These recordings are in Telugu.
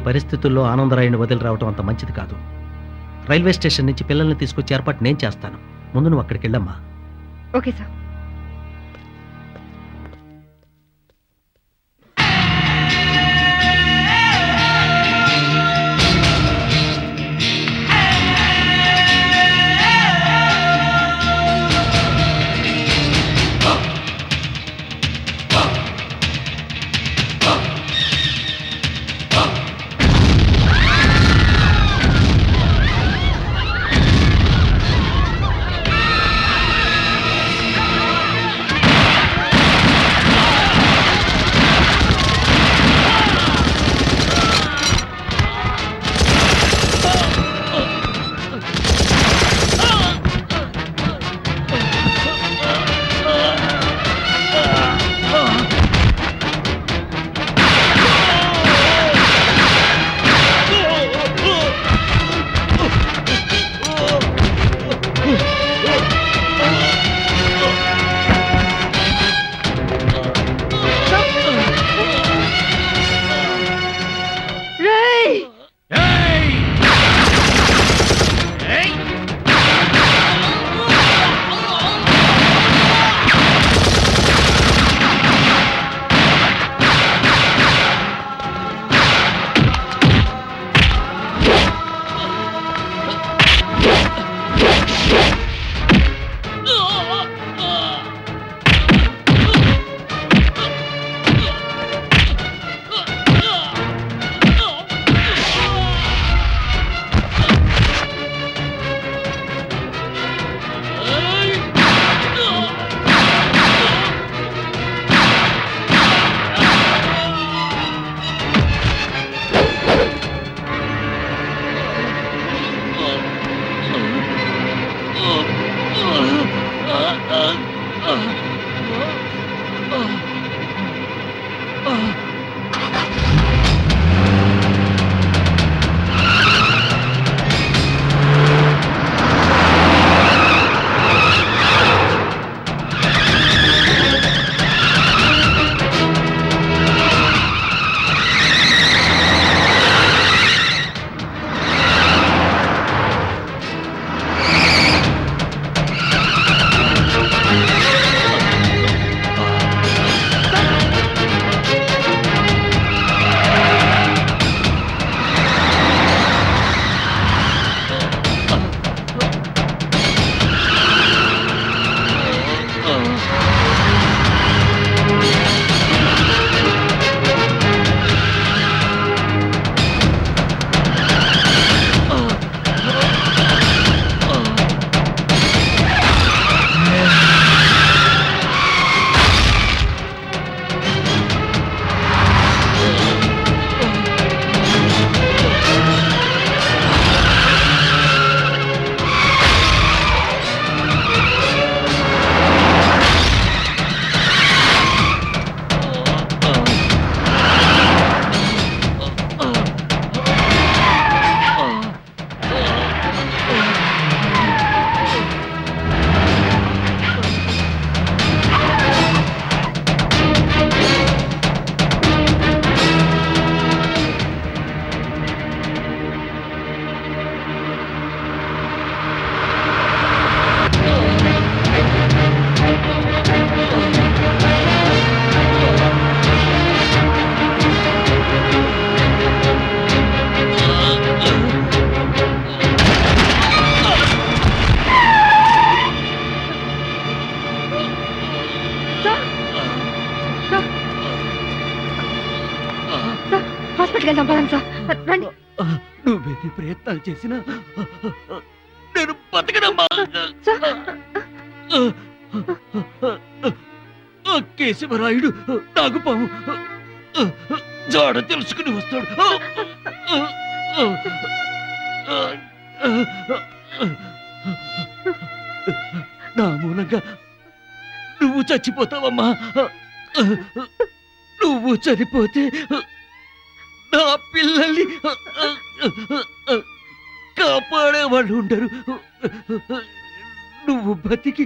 పరిస్థితుల్లో ఆనందరాయుని వదిలి రావటం అంత మంచిది కాదు. రైల్వే స్టేషన్ నుంచి పిల్లల్ని తీసుకొచ్చే ఏర్పాటు నేను చేస్తాను. ముందు నువ్వు అక్కడికి వెళ్ళమ్మా. Okay sir. హాస్పిటల్కి వెళ్దాం పదండి సార్. రండి. నువ్వెన్ని ప్రయత్నాలు చేసినా నేను బతకనమ్మా. కేశవరాయుడు నాగుపాము జాడ తెలుసుకుని వస్తాడు. నా మూలంగా నువ్వు చచ్చిపోతావమ్మా. నువ్వు చనిపోతే నా పిల్లల్ని కాపాడేవాళ్ళు ఉండరు. నువ్వు బతికి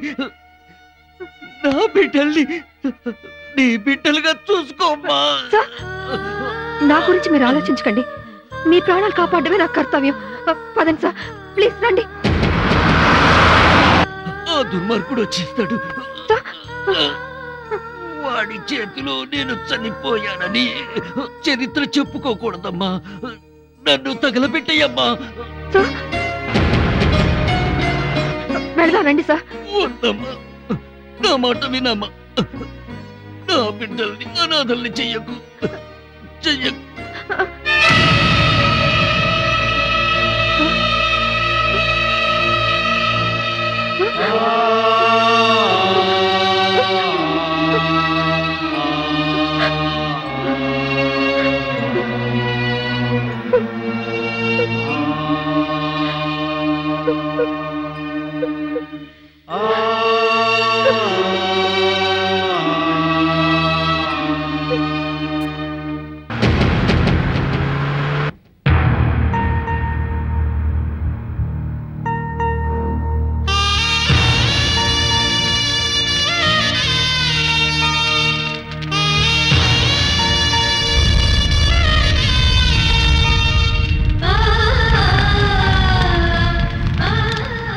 నా బిడ్డల్ని నీ బిడ్డలుగా చూసుకోమ్మా. నా గురించి మీరు ఆలోచించకండి. మీ ప్రాణాలు కాపాడమే నా కర్తవ్యం. పదండి సార్, ప్లీజ్ రండి. ఆ దుర్మార్గుడు వచ్చేస్తాడు. సార్, వాడి చేతిలో నేను చనిపోయానని చరిత్ర చెప్పుకోకూడదమ్మా. నన్ను తగలబెట్టేయమ్మా. సార్, వెళదాం రండి సార్. వద్దమ్మా, నా మాట వినమ్మా. నా బిడ్డల్ని అనాథల్ని చెయ్యకు.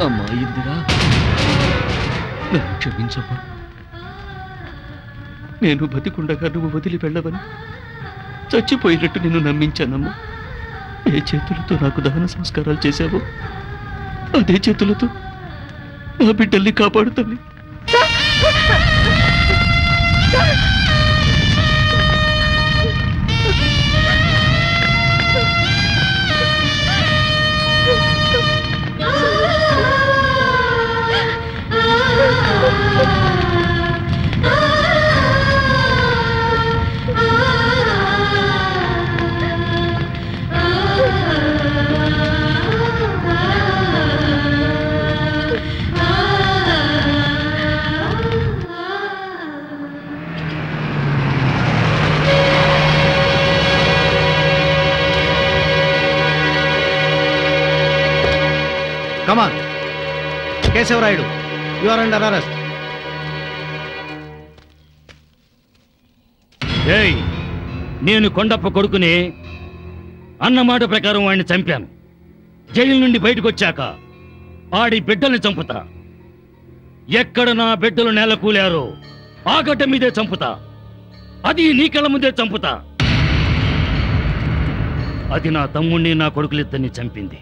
అమ్మా ఇందిరా, నన్ను క్షమించమ్మా. నేను బతికుండగా నువ్వు వదిలి వెళ్ళవని చచ్చిపోయినట్టు నిన్ను నమ్మించానమ్మా. ఏ చేతులతో నాకు దహన సంస్కారాలు చేశావో అదే చేతులతో నా బిడ్డల్ని కాపాడు తల్లి. Come on Kesavarayudu, you are under arrest. ఏయ్, నేను కొండప్ప కొడుకుని అన్నమాట ప్రకారం వాడిని చంపాను. జైలు నుండి బయటకు వచ్చాక ఆడి బిడ్డల్ని చంపుతా. ఎక్కడ నా బిడ్డలు నేల కూలారో ఆ గడ్డ మీదే చంపుతా. అది నీ కళ్ళ ముందే చంపుతా. అది నా తమ్ముణ్ణి నా కొడుకులిద్దరిని చంపింది.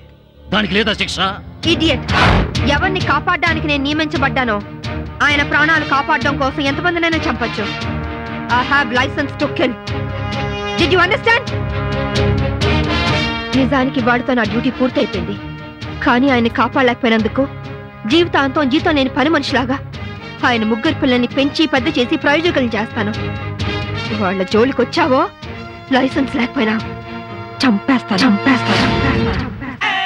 దానికి లేదా శిక్ష? ఇడియట్! ఎవరిని కాపాడడానికి నేను నియమించబడ్డానో ఆయన ప్రాణాలు కాపాడడం కోసం ఎంతమందినైనా చంపొచ్చు. I have licence to kill. Did you understand? నిజానికి వాడితో నా డ్యూటీ పూర్తయిపోయింది. కానీ ఆయన్ని కాపాడలేకపోయినందుకు జీవితాంతం జీతం లేని పని మనిషిలాగా ఆయన ముగ్గురు పిల్లల్ని పెంచి పెద్ద చేసి ప్రయోజకులు చేస్తాను. వాళ్ళ జోలికి వచ్చావో లైసెన్స్ లేకపోయినా చంపేస్తాను.